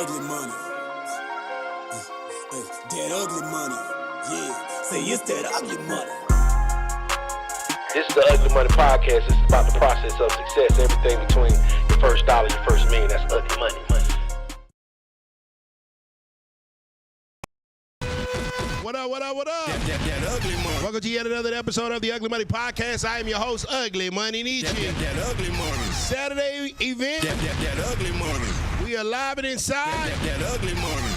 ugly money. That ugly money. Yeah. Say it's that ugly money. This is the Ugly Money Podcast. It's about the process of success. Everything between your first dollar and your first million. That's ugly money. What up, what up, what up? That ugly money. Welcome to yet another episode of the Ugly Money Podcast. I am your host, Ugly Money Nietzsche. That ugly money. Saturday event. That ugly money. We are live and inside. That ugly money.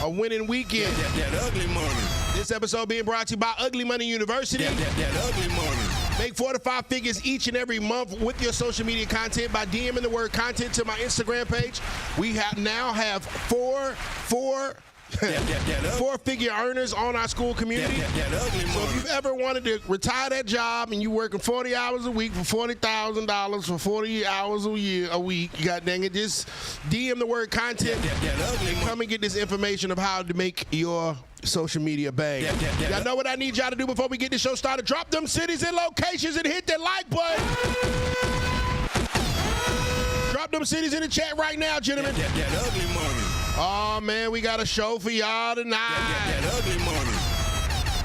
A winning weekend. That ugly money. This episode being brought to you by Ugly Money University. That ugly money. Make 4 to 5 figures each and every month with your social media content by DMing the word content to my Instagram page. We now have four-figure earners on our school community. So if you've ever wanted to retire that job and you're working 40 hours a week for $40,000 for 40 hours a week, god dang it, just DM the word content and come and get this information of how to make your social media bang. Y'all know what I need y'all to do before we get the show started? Drop them cities and locations and hit that like button. Drop them cities in the chat right now, gentlemen. That ugly money. Oh, man, we got a show for y'all tonight. That ugly money.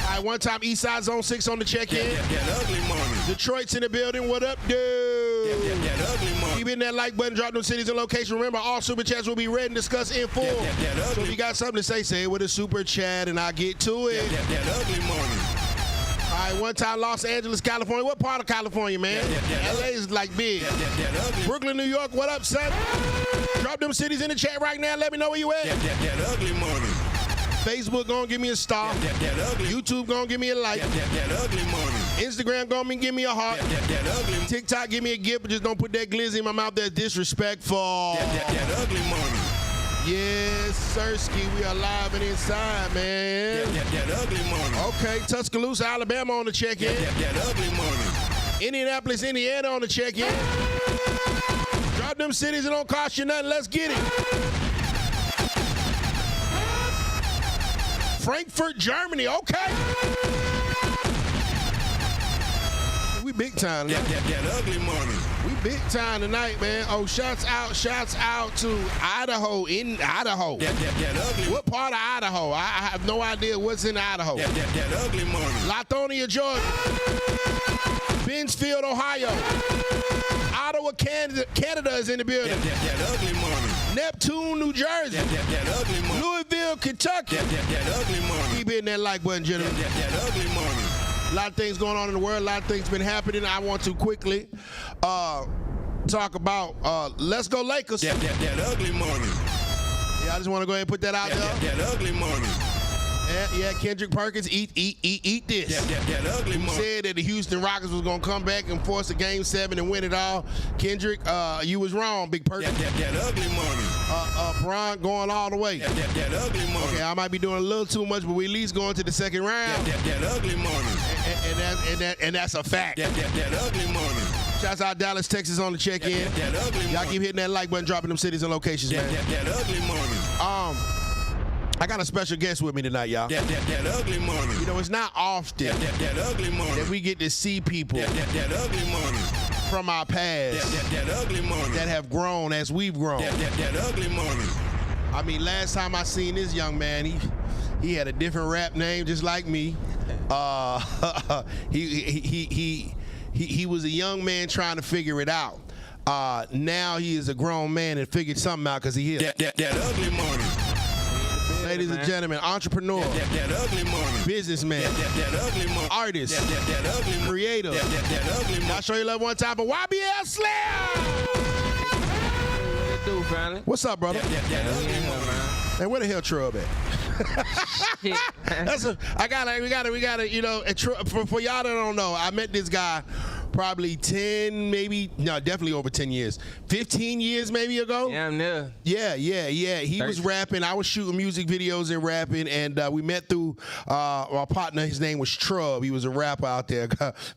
All right, one time, Eastside Zone 6 on the check-in. That ugly money. Detroit's in the building. What up, dude? That ugly money. Keep hitting that like button. Drop them cities and locations. Remember, all super chats will be read and discussed in full. So if you got something to say it with a super chat, and I'll get to it. That ugly money. All right, one time, Los Angeles, California. What part of California, man? LA is like big. Brooklyn, New York. What up, son? Drop them cities in the chat right now. Let me know where you at. That ugly money. Facebook gonna give me a star. YouTube gonna give me a like. That ugly money. Instagram gonna give me a heart. That ugly. TikTok give me a gift, but just don't put that glizzy in my mouth. That's disrespectful. That ugly money. Yes, Sirski, we are live and inside, man. That ugly money. Okay, Tuscaloosa, Alabama on the check-in. That ugly money. Indianapolis, Indiana on the check-in. Drop them cities, it don't cost you nothing. Let's get it. Frankfurt, Germany, okay. We big time tonight. That ugly money. We big time tonight, man. Oh, shouts out to Idaho, in Idaho. That ugly. What part of Idaho? I have no idea what's in Idaho. That ugly money. Lithonia, Georgia. Bennsfield, Ohio. Ottawa, Canada is in the building. That ugly money. Neptune, New Jersey. That ugly money. Louisville, Kentucky. That ugly money. Keep hitting that like button, gentlemen. That ugly money. A lot of things going on in the world. A lot of things been happening. I want to quickly talk about Let's Go Lakers. That ugly money. Yeah, I just want to go ahead and put that out there. That ugly money. Yeah, Kendrick Perkins, eat this. That ugly money. Said that the Houston Rockets was going to come back and force a Game 7 and win it all. Kendrick, you was wrong, Big Perkins. That ugly money. Bron going all the way. That ugly money. Okay, I might be doing a little too much, but we at least going to the second round. That ugly money. And that's a fact. That ugly money. Shouts out Dallas, Texas on the check-in. That ugly money. Y'all keep hitting that like button, dropping them cities and locations, man. That ugly money. I got a special guest with me tonight, y'all. That ugly money. You know, it's not often that ugly money. that we get to see people that ugly money. from our past That ugly money. that have grown as we've grown. That ugly money. I mean, last time I seen this young man, he had a different rap name just like me. He was a young man trying to figure it out. Now he is a grown man and figured something out because he here. That ugly money. Ladies and gentlemen, entrepreneur, that ugly money. businessman, That ugly money. artist, That ugly money. creator. That ugly money. I'll show you love one time, but YBL Slim! What it do, family? What's up, brother? That ugly money. Man, where the hell Trub at? Shit. We gotta, you know, for y'all that don't know, I met this guy probably definitely over 10 years. 15 years maybe ago? Yeah, I'm there. Yeah. He was rapping. I was shooting music videos and rapping, and we met through our partner. His name was Trub. He was a rapper out there.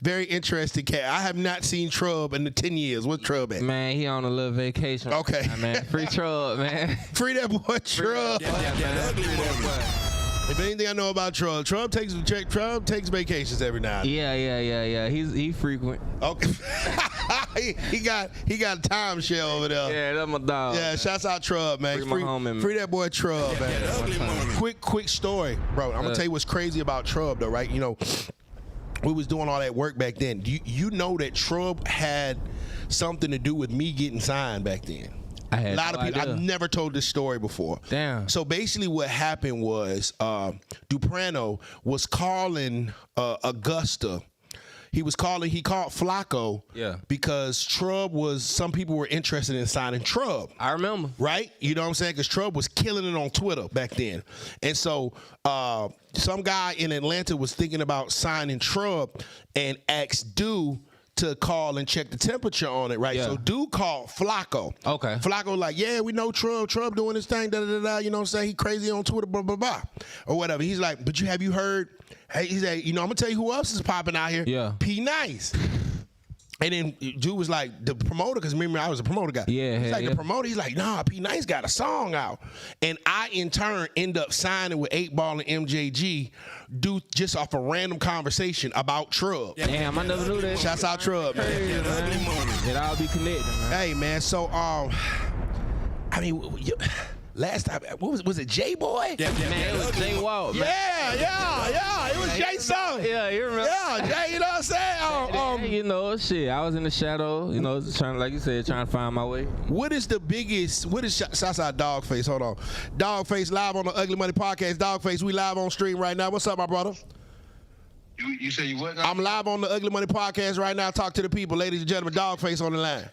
Very interesting cat. I have not seen Trub in the 10 years. What's Trub at? Man, he on a little vacation. Okay. Man, free Trub, man. Free that boy Trub. That ugly money. If anything I know about Trump takes vacations every now and then. Yeah. He frequent. Okay. he got a time shell over there. Yeah, that's my dog. Yeah, shouts out Trub, man. Free my homie, man. Free that boy Trub, man. That ugly money. Quick story, bro. I'm gonna tell you what's crazy about Trub, though, right? You know, we was doing all that work back then. You know that Trub had something to do with me getting signed back then. I had A lot of people. idea. I've never told this story before. Damn. So basically, what happened was Duprano was calling Augusta. He called Flacco. Yeah. Because some people were interested in signing Trub. I remember. Right? You know what I'm saying? Because Trub was killing it on Twitter back then. And so some guy in Atlanta was thinking about signing Trub and asked Dew to call and check the temperature on it, right? Yeah. So Dew called Flacco. Okay. Flacco like, yeah, we know Trub doing his thing, da-da-da-da, you know what I'm saying? He crazy on Twitter, blah, blah, blah, or whatever. He's like, but have you heard, hey, he's like, you know, I'm going to tell you who else is popping out here. Yeah. P. Nice. And then Dude was like, the promoter, because remember I was a promoter guy. Yeah, he's like, yeah. the promoter, he's like, nah, P. Nice got a song out. And I, in turn, end up signing with 8 Ball and MJG, Dude, just off a random conversation about Trub. Damn, I never knew that. Shouts out Trub, man. Crazy, man. It all be connected, man. Hey, man, so, I mean, last time, what was it, J-Boy? Man, it was Jay Walt, man. Yeah, it was Jay Song. Yeah, you remember? Yeah, Jay, you know what I'm saying? You know, shit, I was in the shadow, you know, trying, like you said, trying to find my way. Shouts out Dogface, hold on. Dogface live on the Ugly Money Podcast. Dogface, we live on stream right now. What's up, my brother? You say you what? I'm live on the Ugly Money Podcast right now. Talk to the people. Ladies and gentlemen, Dogface on the line.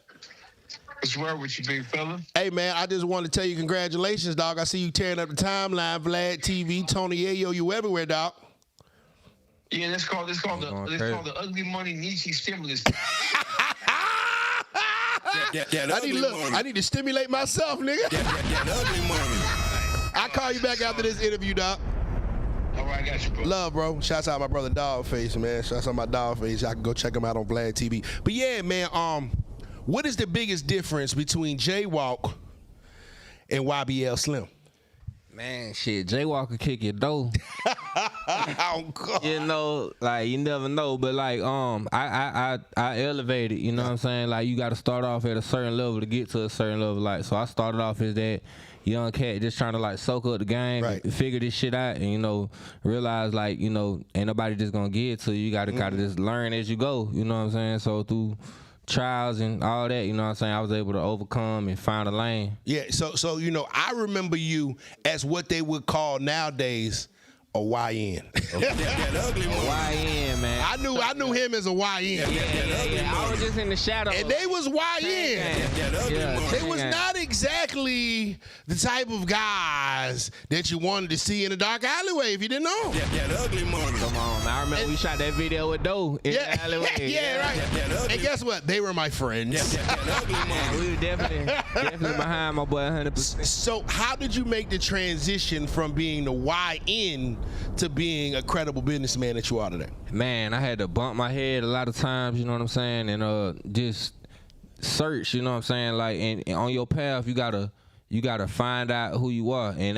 What's wrong with you, big fella? Hey, man, I just wanted to tell you congratulations, dog. I see you tearing up the timeline, Vlad TV, Tony Yayo, you everywhere, dog. Yeah, let's call the Ugly Money Nietzsche stimulus. I need to stimulate myself, nigga. That ugly money. I'll call you back after this interview, dog. All right, I got you, bro. Love, bro. Shouts out my brother Dogface, man. Shouts out my Dogface. I can go check him out on Vlad TV. But yeah, man, what is the biggest difference between Jaywalk and YBL Slim? Man, shit, Jay Walker kick your door. Oh, God. You know, like you never know, but like I elevated, you know what I'm saying? Like you gotta start off at a certain level to get to a certain level. Like so I started off as that young cat just trying to like soak up the game, right, and figure this shit out and, you know, realize like, you know, ain't nobody just gonna give it to you. You gotta just learn as you go, you know what I'm saying? So through trials and all that, you know what I'm saying, I was able to overcome and find a lane. Yeah, so you know, I remember you as what they would call nowadays a YN. That ugly money. YN, man. I knew him as a YN. Yeah. I was just in the shadow. And they was YN. That ugly money. They was not exactly the type of guys that you wanted to see in a dark alleyway if you didn't know. That ugly money. Come on, man. I remember we shot that video with Doe in the alleyway. Yeah, right. And guess what? They were my friends. That ugly money. We were definitely behind my boy 100%. So how did you make the transition from being the YN to being a credible businessman that you are today? Man, I had to bump my head a lot of times, you know what I'm saying, and just search, you know what I'm saying, like, and on your path, you gotta find out who you are, and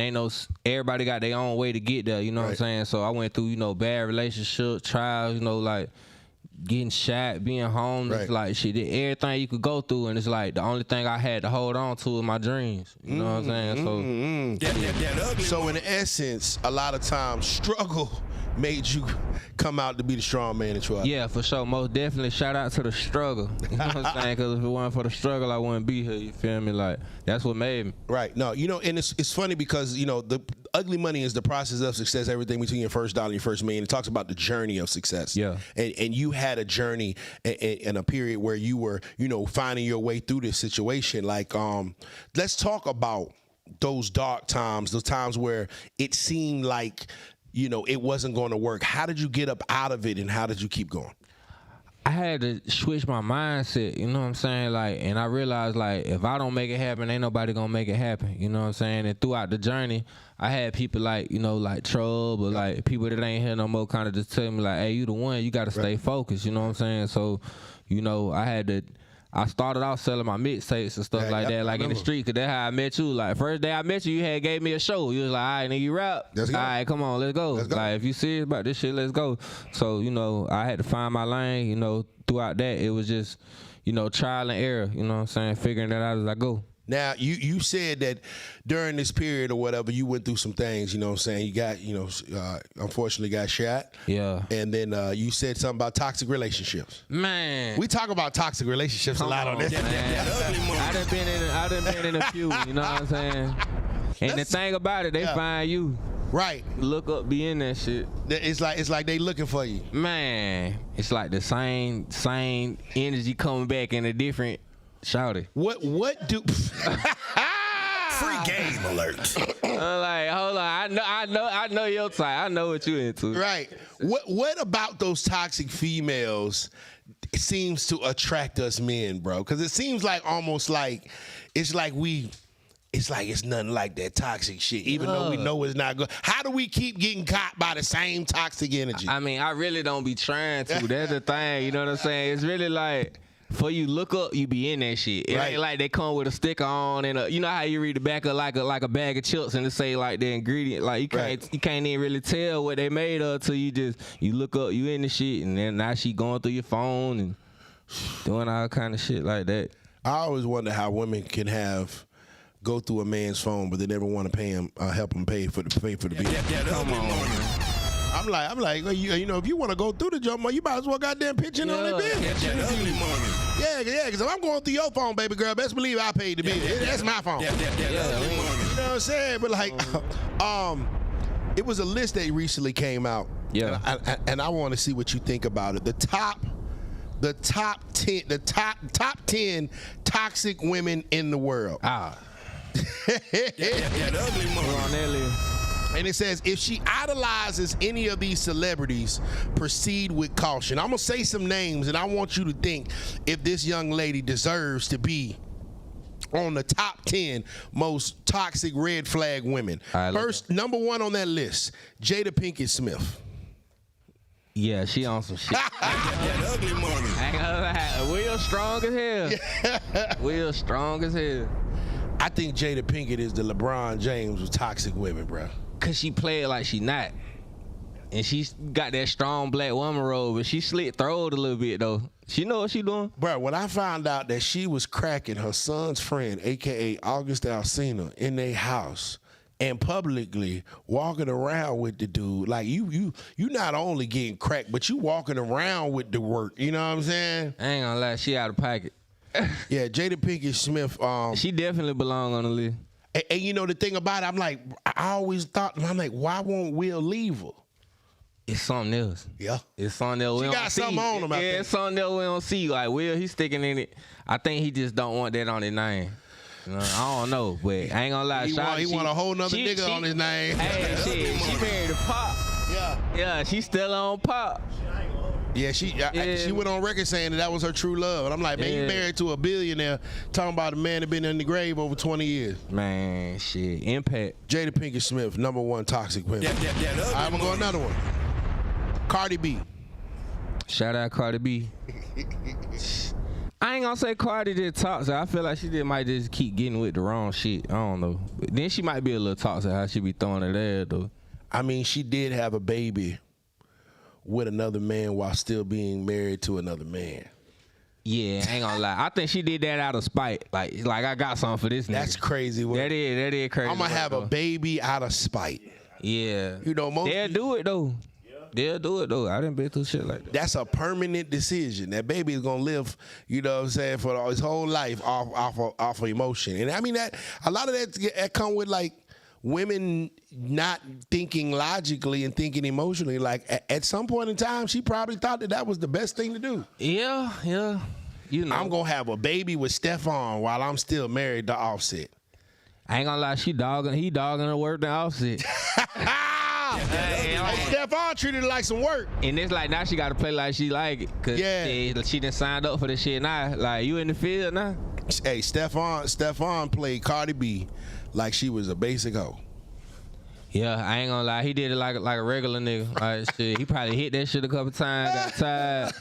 everybody got their own way to get there, you know what I'm saying. So I went through, you know, bad relationships, trials, you know, like getting shot, being homeless, like shit, everything you could go through, and it's like the only thing I had to hold on to was my dreams. You know what I'm saying? So So in essence, a lot of times struggle made you come out to be the strong man that you are. yeah, for sure, most definitely. Shout out to the struggle. You know what I'm saying? Because if it wasn't for the struggle, I wouldn't be here. You feel me? Like that's what made me. Right. No, you know, and it's funny because, you know, the ugly money is the process of success, everything between your first dollar and your first million. It talks about the journey of success. Yeah. And you had a journey in a period where you were, you know, finding your way through this situation. Like, let's talk about those dark times, those times where it seemed like, you know, it wasn't going to work. How did you get up out of it, and how did you keep going? I had to switch my mindset, you know what I'm saying? Like, and I realized, like, if I don't make it happen, ain't nobody gonna make it happen, you know what I'm saying? And throughout the journey, I had people like, you know, like Trouble, or like people that ain't here no more kind of just tell me like, hey, you the one, you gotta stay focused, you know what I'm saying? So, you know, I had I started off selling my mixtapes and stuff like that, like in the street, cause that's how I met you. Like first day I met you, you had gave me a show. You was like, all right, nigga, you rap. Let's go. All right, come on, let's go. Like if you serious about this shit, let's go. So you know, I had to find my lane. You know, throughout that, it was just, you know, trial and error. You know what I'm saying, figuring that out as I go. Now, you said that during this period or whatever, you went through some things, you know what I'm saying? You got, you know, unfortunately got shot. Yeah. And then you said something about toxic relationships. Man. We talk about toxic relationships a lot on this. I done been in a few, you know what I'm saying? And the thing about it, they find you. Right. Look up, be in that shit. It's like they looking for you. Man, it's like the same energy coming back in a different shouty. What do Free game alert. Like, hold on, I know your type. I know what you into. Right. What about those toxic females seems to attract us men, bro? Because it seems like almost like it's nothing like that toxic shit, even though we know it's not good. How do we keep getting caught by the same toxic energy? I mean, I really don't be trying to. That's the thing. You know what I'm saying? It's really like, for you look up, you be in that shit. It ain't like they come with a sticker on and you know how you read the back of like a bag of chips and it say like the ingredient, like you can't even really tell what they made of till you look up, you in the shit, and then now she going through your phone and doing all kind of shit like that. I always wonder how women can go through a man's phone, but they never want to pay him, help him pay for the bill. Come on, man. I'm like, well, you know, if you want to go through the jump, you might as well goddamn pitch in on that bill. Yeah, because if I'm going through your phone, baby girl, best believe I paid the bill. That's my phone. You know what I'm saying? But like, it was a list that recently came out. Yeah. And I want to see what you think about it. The top 10 toxic women in the world. And it says, if she idolizes any of these celebrities, proceed with caution. I'm going to say some names, and I want you to think if this young lady deserves to be on the top 10 most toxic red flag women. First, number 1 on that list, Jada Pinkett Smith. Yeah, she on some shit. Ugly money. I ain't gonna lie. Will strong as hell. Will strong as hell. I think Jada Pinkett is the LeBron James of toxic women, bro. Cause she play it like she not. And she's got that strong black woman role, but she slit throat a little bit though. She know what she doing. Bro, when I found out that she was cracking her son's friend, aka Augusta in their house and publicly walking around with the dude, like you not only getting cracked, but you walking around with the work. You know what I'm saying? I ain't gonna lie, she out of pocket. Yeah, Jada Pinkett Smith. She definitely belong on the list. And you know the thing about it, I always thought, why won't Will leave her? It's something else. Yeah. It's something else we don't see. She got something on him. Yeah, it's something else we don't see. Like Will, he's sticking in it. I think he just don't want that on his name. You know, I don't know, but I ain't gonna lie. He want a whole nother nigga on his name. Hey, shit, she married to Pop. Yeah, she still on Pop. Yeah, she went on record saying that was her true love. And I'm like, man, you married to a billionaire talking about a man that been in the grave over 20 years. Man, shit. Impact. Jada Pinkett Smith, number 1 toxic women. I'm going to go another one. Cardi B. Shout out Cardi B. I ain't gonna say Cardi did toxic. I feel like she might just keep getting with the wrong shit. I don't know. But then she might be a little toxic how she be throwing it there though. I mean, she did have a baby with another man while still being married to another man. Yeah, I ain't gonna lie. I think she did that out of spite. Like I got something for this nigga. That's crazy work. That is crazy. I'm gonna have a baby out of spite. Yeah. You know, they'll do it though. They'll do it though. I didn't been through shit like that. That's a permanent decision. That baby is gonna live, you know what I'm saying, for his whole life off of emotion. And I mean that a lot of that come with like women not thinking logically and thinking emotionally. Like at some point in time, she probably thought that was the best thing to do. Yeah. You know, I'm gonna have a baby with Stefan while I'm still married to Offset. I ain't gonna lie, he dogging her work than Offset. Stefan treated it like some work. And it's like now she got to play like she like it. Cause she done signed up for this shit now. Like, you in the field now? Hey, Stefan played Cardi B like she was a basic hoe. Yeah, I ain't gonna lie. He did it like a regular nigga. Like shit, he probably hit that shit a couple times. Got tired.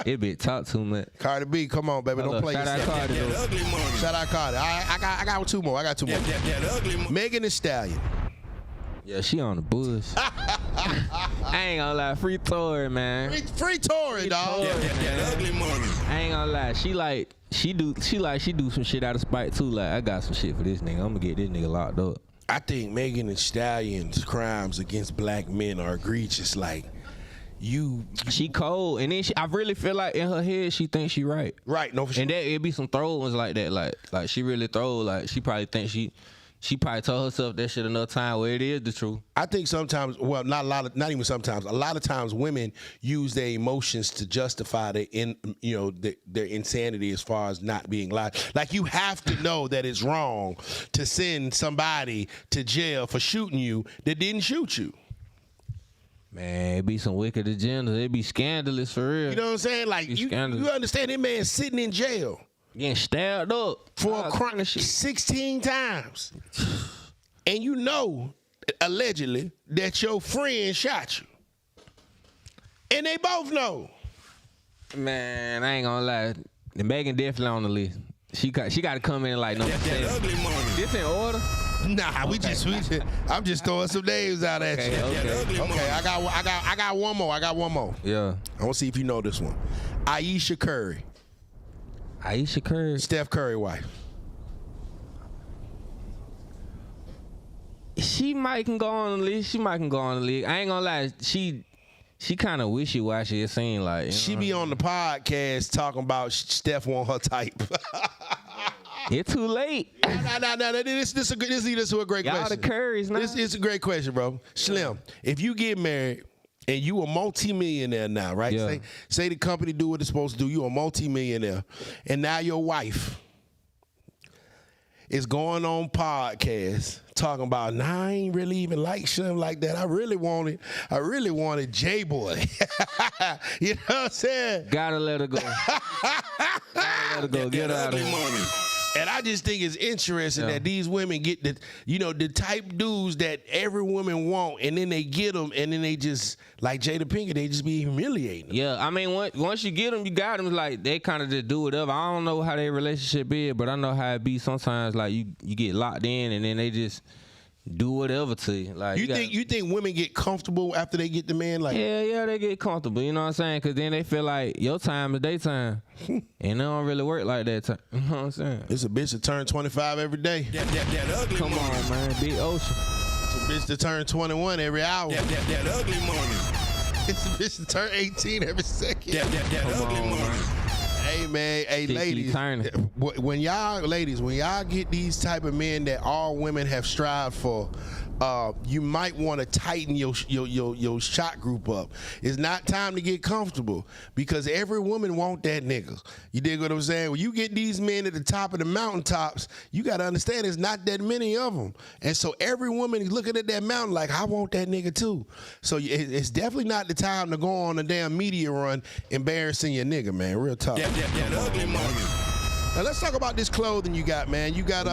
It be talk too much. Cardi B, come on, baby, don't play yourself. Shout out Cardi. Ugly money. Shout out Cardi. I got two more. That ugly money. Megan Thee Stallion. Yeah, she on the bush. I ain't gonna lie. Free Tory, man. Free Tory, dog. That ugly money. I ain't gonna lie. She do some shit out of spite too. Like, I got some shit for this nigga. I'm gonna get this nigga locked up. I think Megan Thee Stallion's crimes against black men are egregious. Like, she cold, and then I really feel like in her head she thinks she right. Right, no, for sure. And that it be some throw ones like that. Like she really throw. Like she probably thinks she probably told herself that shit another time where it is the truth. I think sometimes, well, not even sometimes. A lot of times, women use their emotions to justify their insanity as far as not being lied. Like, you have to know that it's wrong to send somebody to jail for shooting you that didn't shoot you. Man, it be some wicked agendas. It be scandalous for real. You know what I'm saying? Like, you understand that man sitting in jail. Getting stabbed up for a crime 16 times. And you know, allegedly, that your friend shot you. And they both know. Man, I ain't gonna lie. The Megan definitely on the list. She got to come in like number 7. This in order? Nah, I'm just throwing some names out at you. Okay, I got one more. Yeah. I want to see if you know this one. Ayesha Curry. Ayesha Curry. Steph Curry wife. She might can go on the list. I ain't gonna lie. She kind of wishy-washy, it seemed like. She be on the podcast talking about Steph want her type. It's too late. No. This is a great question. Y'all the Currys now. This is a great question, bro. Slim, if you get married and you a multi-millionaire now, right? Yeah. Say the company do what it's supposed to do. You a multi-millionaire. And now your wife is going on podcast talking about, nah, I ain't really even like Slim like that. I really wanted J-Boy. You know what I'm saying? Gotta let her go. Get her out of here. And I just think it's interesting that these women get the type dudes that every woman want, and then they get them, and then they just, like Jada Pinkett, they just be humiliating them. Yeah, I mean, once you get them, you got them. Like, they kind of just do whatever. I don't know how their relationship is, but I know how it be sometimes. Like, you get locked in, and then they just do whatever to you. Like, you think women get comfortable after they get the man? Like, yeah, they get comfortable. You know what I'm saying? Because then they feel like your time is their time, and they don't really work like that time. You know what I'm saying? It's a bitch that turn 25 every day. That ugly Come money. on, man, big ocean. It's a bitch that turn 21 every hour. That ugly money. It's a bitch that turn 18 every second. That ugly money. Hey man, ladies, when y'all get these type of men that all women have strived for, you might want to tighten your shot group up. It's not time to get comfortable, because every woman want that nigga. You dig what I'm saying? When you get these men at the top of the mountaintops, you got to understand there's not that many of them, and so every woman is looking at that mountain like, I want that nigga too. So it's definitely not the time to go on a damn media run embarrassing your nigga, man. Real talk. That ugly money. Now let's talk about this clothing you got, man. You got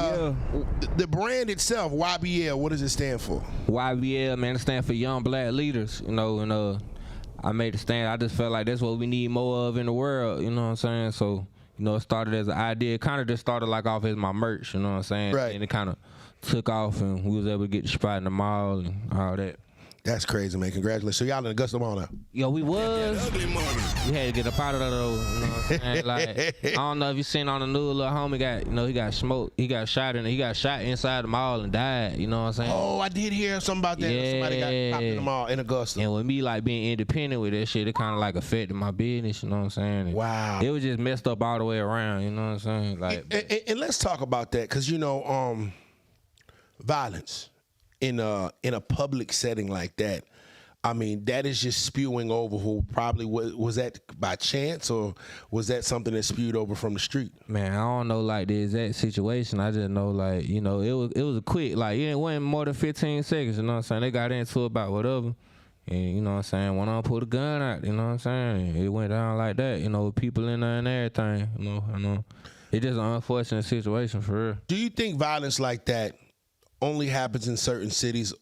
the brand itself, YBL. What does it stand for? YBL, man, it stands for Young Black Leaders. You know, and I made a stand. I just felt like that's what we need more of in the world. You know what I'm saying? So, you know, it started as an idea. It kind of just started like off as my merch. You know what I'm saying? Right. And it kind of took off, and we was able to get the spot in the mall and all that. That's crazy, man. Congratulations. So y'all in Augusta Mall now? Yo, we was. Ugly money. We had to get up out of there, though. You know what I'm saying? Like, I don't know if you seen on the news, little homie he got smoked. He got shot inside the mall and died. You know what I'm saying? Oh, I did hear something about that. Yeah. Somebody got popped in the mall in Augusta. And with me, like, being independent with that shit, it kind of like affected my business. You know what I'm saying? And wow. It was just messed up all the way around. You know what I'm saying? Like, and let's talk about that, because you know, violence in a public setting like that. I mean, that is just spewing over. Who probably was that by chance, or was that something that spewed over from the street? Man, I don't know like the exact situation. I just know, like, you know, it was a quick, like, it wasn't more than 15 seconds. You know what I'm saying? They got into it about whatever, and you know what I'm saying. One of them pulled a gun out. You know what I'm saying? And it went down like that. You know, with people in there and everything. I know. It's just an unfortunate situation for real. Do you think violence like that only happens in certain cities,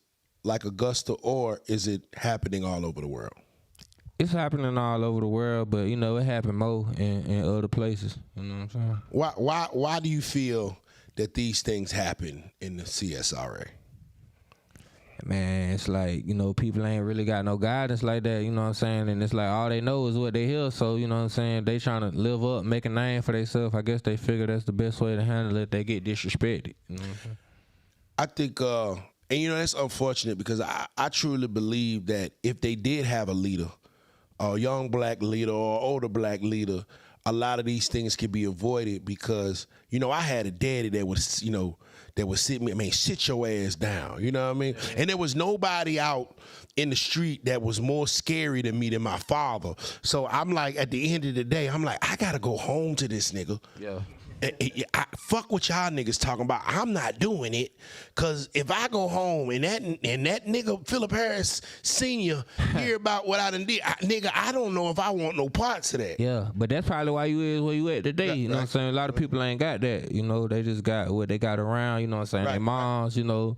like Augusta, or is it happening all over the world? It's happening all over the world, but you know it happened more in other places. You know what I'm saying? Why do you feel that these things happen in the CSRA? Man, it's like, you know, people ain't really got no guidance like that, you know what I'm saying? And it's like all they know is what they hear, so, you know what I'm saying? They trying to live up, make a name for themselves. I guess they figure that's the best way to handle it. They get disrespected, you know what I'm saying? I think, and you know, that's unfortunate because I truly believe that if they did have a leader, a young black leader or older black leader, a lot of these things could be avoided because, you know, I had a daddy that was, you know, that would sit me, I mean, sit your ass down, you know what I mean? Yeah. And there was nobody out in the street that was more scary to me than my father. So I'm like, at the end of the day, I'm like, I gotta go home to this nigga. Yeah. Fuck what y'all niggas talking about. I'm not doing it, cause if I go home and that nigga Philip Harris Sr. hear about what I done did, nigga, I don't know if I want no parts of that. Yeah, but that's probably why you is where you at today. You know what I'm saying? A lot of people ain't got that. You know, they just got what they got around. You know what I'm saying? Their moms, you know,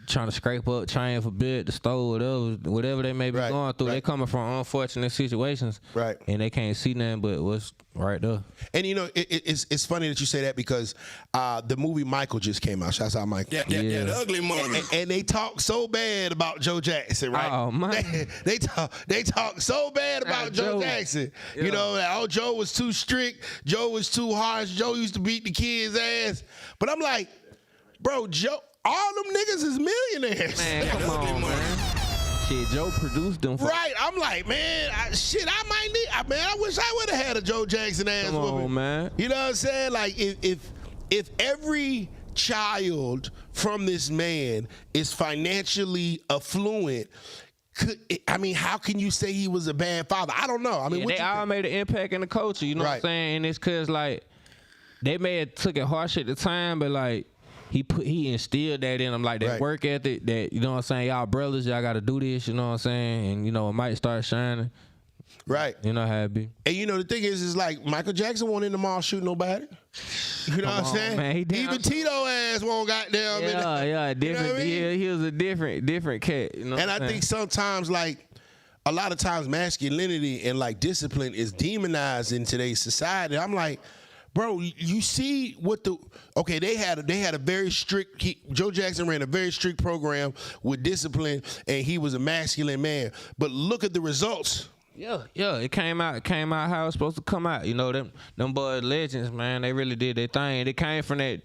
trying to scrape up, trying for bid, the store, whatever they may be going through. They coming from unfortunate situations, and they can't see nothing but what's right there. And you know, it's funny that you say that because the movie Michael just came out. Shouts out Michael. That ugly money. And they talk so bad about Joe Jackson, right? Oh man, they talk so bad about Joe Jackson. Yeah. You know, oh, Joe was too strict. Joe was too harsh. Joe used to beat the kids' ass. But I'm like, bro, Joe. All them niggas is millionaires. Man, come on, man. Shit, Joe produced them. Right, I'm like, man, I might need. Man, I wish I would have had a Joe Jackson ass woman. Come on, man. You know what I'm saying? Like, if every child from this man is financially affluent, I mean, how can you say he was a bad father? I don't know. I mean, they all made an impact in the culture. You know what I'm saying? And it's cause like they may have took it harsh at the time, but like. He instilled that in them, like that work ethic, that, you know what I'm saying, y'all brothers, y'all got to do this, you know what I'm saying, and, you know, it might start shining. Right. You know how it be. And, you know, the thing is like Michael Jackson wasn't in the mall shooting nobody. You know what I'm saying? Man, even Tito ass won't goddamn. Yeah, different. You know what I mean? He was a different cat. You know and I think sometimes, like, a lot of times masculinity and, like, discipline is demonized in today's society. I'm like, bro, you see what they had a very strict. Joe Jackson ran a very strict program with discipline, and he was a masculine man. But look at the results. Yeah, it came out how it was supposed to come out. You know, them boys legends, man. They really did their thing. It came from that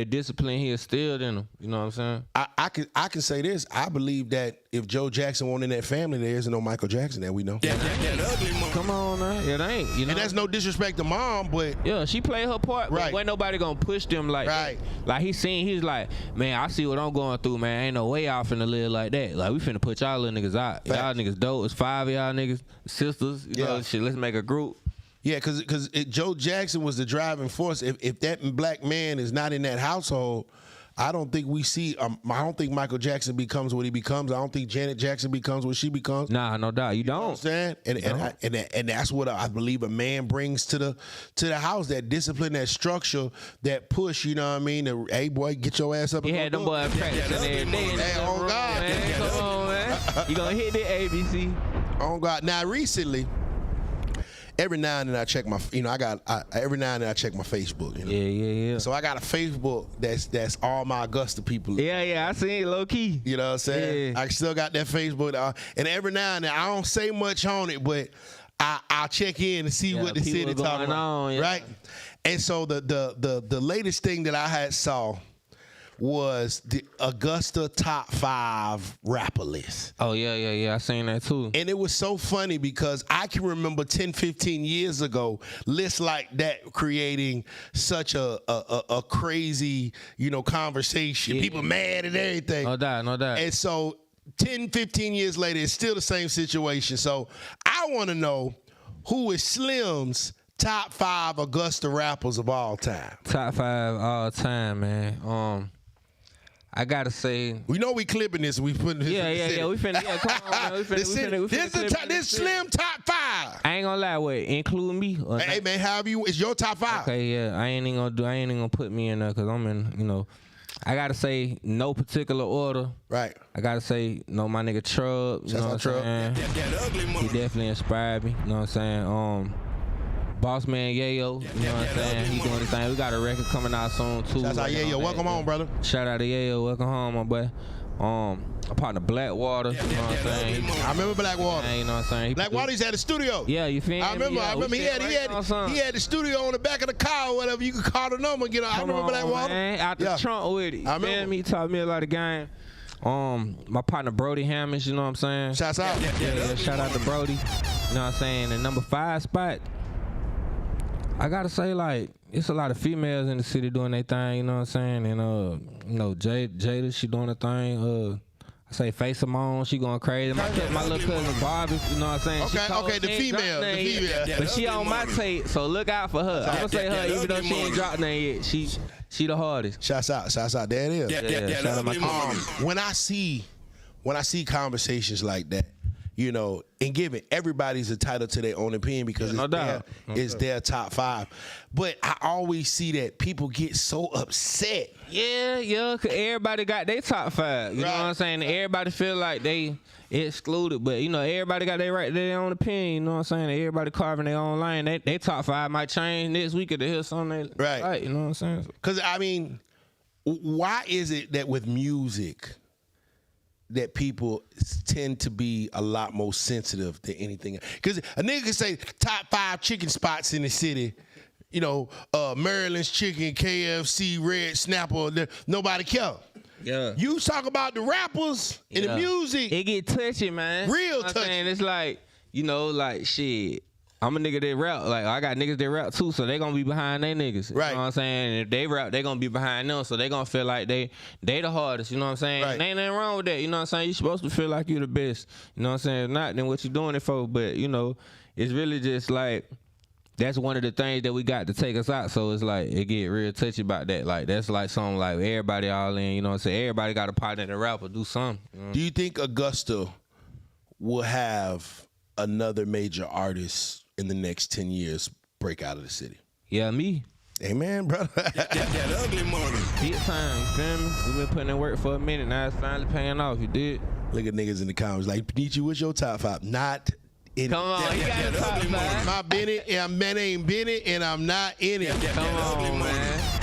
discipline he instilled in them. You know what I'm saying? I can say this. I believe that if Joe Jackson wasn't in that family, there isn't no Michael Jackson that we know. That ugly money. Come on, man. It ain't. You know? And that's no disrespect to mom, but yeah, she played her part. But wasn't nobody gonna push them like that. Like he's like, man, I see what I'm going through, man. Ain't no way y'all finna live like that. Like we finna put y'all little niggas out. Y'all niggas dope. It's 5 of y'all niggas, sisters. You know, shit. Let's make a group. Yeah, because Joe Jackson was the driving force. If that black man is not in that household, I don't think we see. I don't think Michael Jackson becomes what he becomes. I don't think Janet Jackson becomes what she becomes. Nah, no doubt. You don't. You know what I'm saying? And that's what I believe a man brings to the house. That discipline, that structure, that push. You know what I mean? Hey boy, get your ass up. He had them boys practicing every day. Hey, on God, man. Come on, man. You gonna hit the ABC? On God. Now recently. Every now and then I check my, every now and then I check my Facebook. You know? Yeah. So I got a Facebook that's all my Augusta people. Yeah, I see it low key. You know what I'm saying? Yeah. I still got that Facebook, and every now and then I don't say much on it, but I'll check in and see what the city talking about, right? And so the latest thing that I had saw was the Augusta top 5 rapper list. Oh, yeah. I seen that too. And it was so funny because I can remember 10, 15 years ago, lists like that creating such a crazy, conversation. Yeah. People mad and everything. No doubt. And so 10, 15 years later, it's still the same situation. So I want to know who is Slim's top 5 Augusta rappers of all time. Top 5 all time, man. I gotta say, we know we clipping this. We putting this. Yeah. We finna. Yeah, come on, man. We finna. This Slim top 5. I ain't gonna lie, wait, include me. Hey man, it's your top 5. Okay, yeah. I ain't even gonna put me in there because I'm in. I gotta say no particular order. Right. I gotta say no, my nigga Trub. You know what I'm saying? That ugly money. He definitely inspired me. You know what I'm saying? Boss man Yayo. You know what I'm saying? He doing his thing. We got a record coming out soon too. Shout out Yayo. Welcome home, brother. Shout out to Yayo. Welcome home, my boy. A partner Blackwater. You know what I'm saying? I remember Blackwater. You know what I'm saying? Blackwater's had a studio. Yeah, you feel me? I remember. He had the studio on the back of the car or whatever. You could call the number and get on. I remember Blackwater. Man, out the trunk with it. I remember. He taught me a lot of game. My partner Brody Hammonds, you know what I'm saying? Shouts out. Yeah, shout out to Brody. You know what I'm saying? The number 5 spot, I gotta say, like, it's a lot of females in the city doing their thing, you know what I'm saying? And you know, Jada, she doing her thing. I say Face Simone, she going crazy. My little cousin Barbie, you know what I'm saying? Okay, the female. But she on my tape, so look out for her. I'm gonna say her, even though she ain't dropped name yet. She the hardest. Shouts out. There it is. That ugly money. When I see conversations like that, you know, and given everybody's entitled to their own opinion because it's their top 5. But I always see that people get so upset. Yeah, cause everybody got their top 5. You know what I'm saying? Everybody feel like they excluded, but you know, everybody got their own opinion. You know what I'm saying? Everybody carving their own lane. They top 5 might change next week if they hear something they like. You know what I'm saying? Because I mean, why is it that with music that people tend to be a lot more sensitive than anything? Because a nigga can say top 5 chicken spots in the city. You know, Maryland's Chicken, KFC, Red Snapper, nobody care. Yeah. You talk about the rappers and the music. It get touchy, man. Real touchy. It's like, you know, like shit. I'm a nigga that rap. Like, I got niggas that rap too, so they gonna be behind they niggas. Right. You know what I'm saying? And if they rap, they gonna be behind them, so they gonna feel like they the hardest. You know what I'm saying? Right. And ain't nothing wrong with that. You know what I'm saying? You supposed to feel like you the best. You know what I'm saying? If not, then what you doing it for? But, you know, it's really just like, that's one of the things that we got to take us out. So it's like, it get real touchy about that. Like, that's like something like everybody all in, you know what I'm saying? Everybody got a partner in the rapper, do something. You know? Do you think Augusta will have another major artist in the next 10 years break out of the city? Yeah, me. Amen, brother. That ugly money. Big time, you feel me? We been putting in work for a minute, now it's finally paying off, you did? Look at niggas in the comments like, Nietzsche, what's your top 5? Not in Come on, you got a top 5. My Bennett, and my name Bennett, and I'm not in it. Come on, man.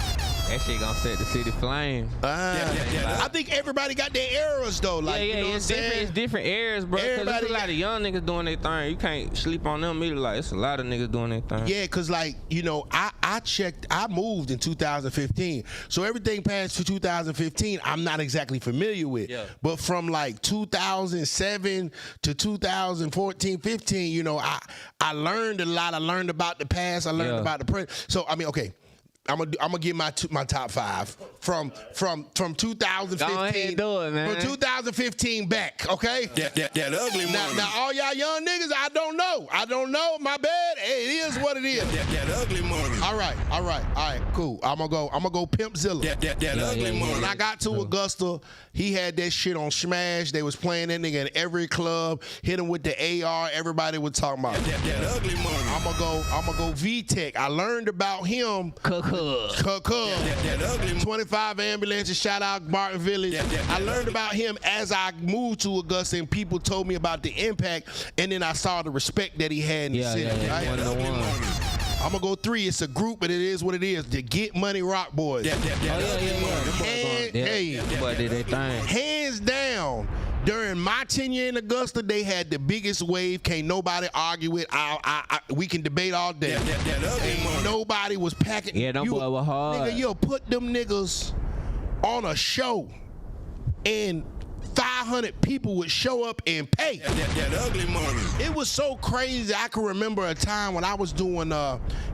That shit gonna set the city flame. I think everybody got their eras though. Like, you know what I'm saying? It's different eras, bro. Cause there's a lot of young niggas doing their thing. You can't sleep on them either. Like, it's a lot of niggas doing their thing. Yeah, cause like, you know, I moved in 2015, so everything past 2015, I'm not exactly familiar with. Yeah. But from like 2007 to 2014, 15, you know, I learned a lot. I learned about the past. I learned about the present. So I mean, okay. I'm gonna give my top 5 from 2015. Go ahead, do it, man. From 2015 back, okay? That ugly money. Now all y'all young niggas, I don't know. My bad. Hey, it is what it is. That ugly money. All right, cool. I'm gonna go Pimpzilla. That ugly money. When I got to Augusta, he had that shit on Smash. They was playing that nigga in every club. Hit him with the AR. Everybody was talking about. That ugly money. I'm gonna go V-Tech. I learned about him. That ugly 25 ambulances. Shout out Martin Village. I learned about him as I moved to Augusta, and people told me about the impact, and then I saw the respect that he had in the city. Right? I'm gonna go 3. It's a group, but it is what it is. The Get Money Rock Boys. Hands down. During my tenure in Augusta, they had the biggest wave. Can't nobody argue it. We can debate all day. Nobody was packing. Yeah, them boys were hard. Nigga, you'll put them niggas on a show, and 500 people would show up and pay. That ugly money. It was so crazy. I can remember a time when I was doing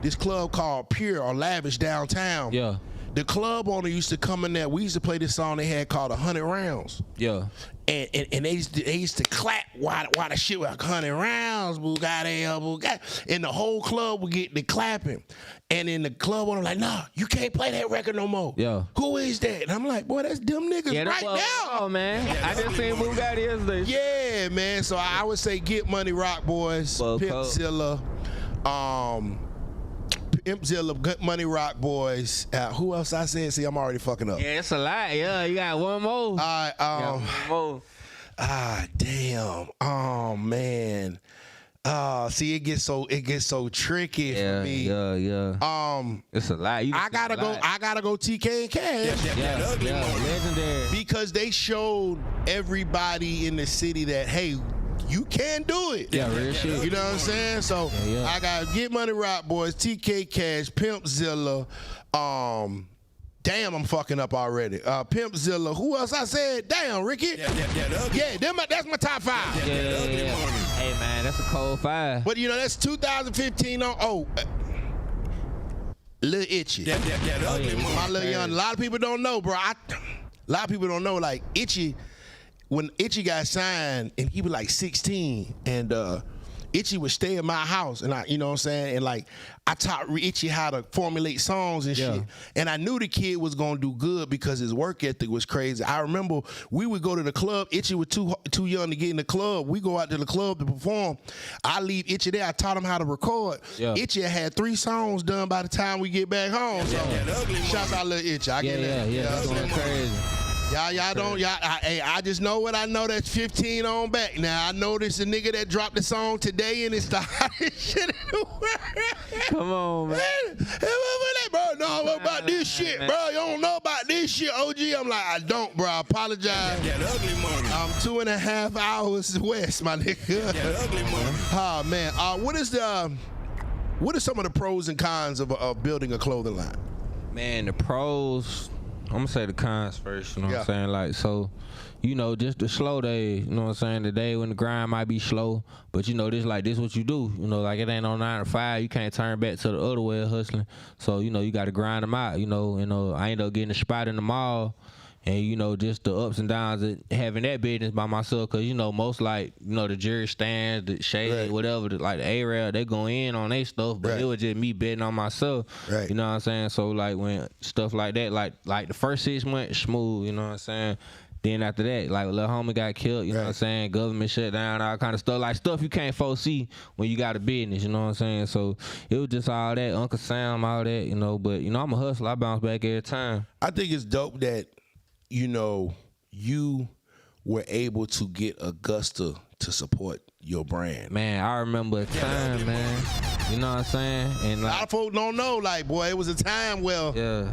this club called Pure or Lavish downtown. Yeah. The club owner used to come in there. We used to play this song they had called 100 Rounds. Yeah. And they used to clap while the shit was 100 rounds, Bugatti. And the whole club would get the clapping. And then the club owner like, nah, you can't play that record no more. Yeah. Who is that? And I'm like, boy, that's them niggas right now. Oh, man. I just seen Bugatti yesterday. Yeah, man. So I would say Get Money Rock Boys, Pimpzilla, Impzilla, Good Money Rock Boys. Who else I said? See, I'm already fucking up. Yeah, it's a lot. Yeah, you got one more. All right. One more. Damn. Oh man. See, it gets so tricky for me. Yeah. It's a lot. I gotta go TK and Cash. Yeah, legendary. Because they showed everybody in the city that, hey, you can do it. Yeah, real shit. You know what I'm saying? So I got Get Money Rock Boys, TK Cash, Pimpzilla. Damn, I'm fucking up already. Pimpzilla. Who else I said? Damn, Ricky. That's my top 5. Yeah. Hey man, that's a cold 5. But you know, that's 2015 on. Lil Itchy. My Lil Young. A lot of people don't know, bro. A lot of people don't know, like, Itchy, when Itchy got signed, and he was like 16, and Itchy would stay at my house, and you know what I'm saying, and like I taught Itchy how to formulate songs and shit, and I knew the kid was gonna do good because his work ethic was crazy. I remember we would go to the club. Itchy was too young to get in the club. We go out to the club to perform. I leave Itchy there. I taught him how to record. Itchy had 3 songs done by the time we get back home. So shouts out Lil Itchy. I get that. That's going crazy. I just know what I know. That's 15 on back. Now I know this a nigga that dropped the song today and it's the hottest shit in the world. Come on, man. Bro, no, what about this shit, bro? You don't know about this shit, OG. I'm like, I don't, bro. I apologize. That ugly money. I'm 2.5 hours west, my nigga. That ugly money. Oh man, what are some of the pros and cons of building a clothing line? Man, the pros. I'm gonna say the cons first, you know what I'm saying? Like, so, you know, just the slow days, you know what I'm saying? The day when the grind might be slow, but you know, this what you do. You know, like it ain't on 9 to 5. You can't turn back to the other way of hustling. So, you know, you gotta grind them out, you know, I ended up getting a spot in the mall. And, you know, just the ups and downs of having that business by myself. Because, you know, most, like, you know, the jury stands, the shade, whatever, like the A-Rail, they go in on their stuff. But it was just me betting on myself. You know what I'm saying? So, like, when stuff like that, like the first 6 months, smooth, you know what I'm saying? Then after that, like, little homie got killed, you know what I'm saying? Government shut down, all kind of stuff. Like, stuff you can't foresee when you got a business, you know what I'm saying? So, it was just all that, Uncle Sam, all that, you know. But, you know, I'm a hustler. I bounce back every time. I think it's dope that, you know, you were able to get Augusta to support your brand. Man, I remember a time, man. You know what I'm saying? And like, a lot of folks don't know, like, boy, it was a time where